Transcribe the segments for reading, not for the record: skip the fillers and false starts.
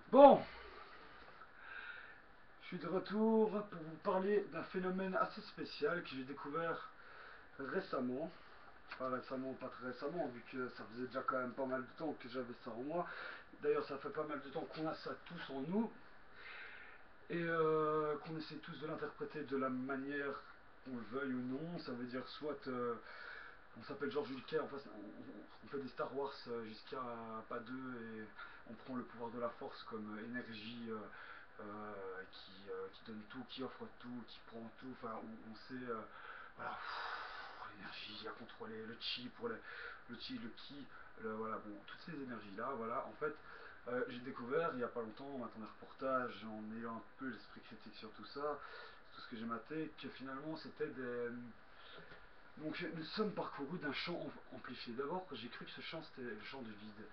Bon, je suis de retour pour vous parler d'un phénomène assez spécial que j'ai découvert récemment. Pas récemment, pas très récemment, vu que ça faisait déjà quand même pas mal de temps que j'avais ça en moi. D'ailleurs, ça fait pas mal de temps qu'on a ça tous en nous et qu'on essaie tous de l'interpréter de la manière qu'on le veuille ou non. Ça veut dire soit on s'appelle George Lucas, enfin, on fait des Star Wars jusqu'à pas deux et on prend le pouvoir de la force comme énergie qui donne tout, qui offre tout, qui prend tout, enfin on sait voilà, l'énergie à contrôler, le chi pour le chi, le ki, voilà, bon, toutes ces énergies là, voilà, en fait j'ai découvert il n'y a pas longtemps en matant des reportages, en ayant un peu l'esprit critique sur tout ça, tout ce que j'ai maté, que finalement c'était des donc nous sommes parcourus d'un champ amplifié. D'abord, j'ai cru que ce champ c'était le champ du vide.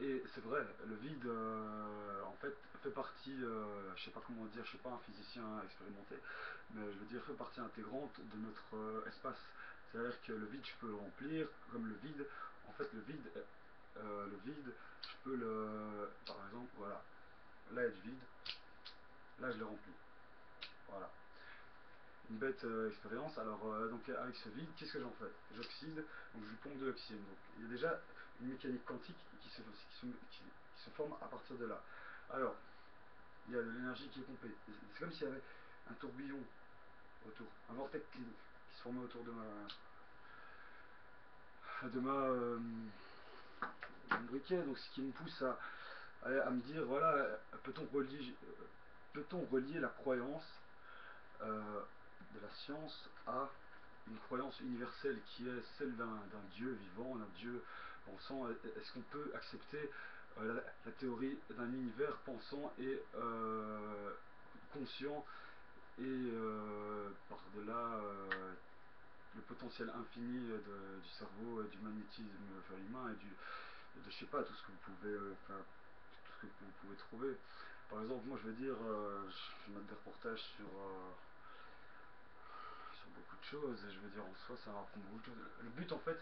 Et c'est vrai, le vide en fait fait partie, je sais pas comment dire, je suis pas un physicien expérimenté, mais je veux dire fait partie intégrante de notre espace. C'est-à-dire que le vide je peux le remplir, comme le vide, en fait le vide, je peux le, par exemple, voilà, là il y a du vide, là je le remplis, voilà. Une bête expérience. Alors, donc avec ce vide, qu'est-ce que j'en fais? J'oxyde, donc je lui pompe de l'oxygène. Donc il y a déjà une mécanique quantique qui se forme à partir de là. Alors, il y a de l'énergie qui est pompée. C'est comme s'il y avait un tourbillon autour, un vortex qui se formait autour de mon briquet. Donc ce qui me pousse à me dire, voilà, peut-on relier la croyance de la science à une croyance universelle qui est celle d'un Dieu vivant, d'un Dieu pensant? Est-ce qu'on peut accepter la théorie d'un univers pensant et conscient et par-delà le potentiel infini du cerveau, du magnétisme humain et de je sais pas, tout ce que vous pouvez tout ce que vous pouvez trouver. Par exemple, moi je veux dire, je mets des reportages sur beaucoup de choses, et je veux dire en soi ça apprend beaucoup de choses. Le but en fait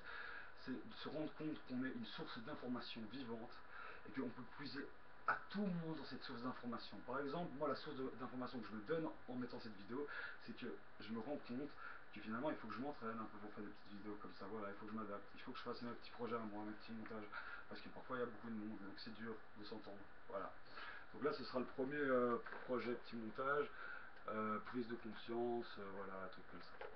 c'est de se rendre compte qu'on est une source d'information vivante et qu'on peut puiser à tout moment dans cette source d'information. Par exemple, moi la source d'information que je me donne en mettant cette vidéo, c'est que je me rends compte que finalement il faut que je m'entraîne un peu pour faire des petites vidéos comme ça, voilà, il faut que je m'adapte, il faut que je fasse mes petits projets à moi, mes petits montages, parce que parfois il y a beaucoup de monde, donc c'est dur de s'entendre, voilà. Donc là ce sera le premier projet petit montage, prise de conscience, voilà, un truc comme ça.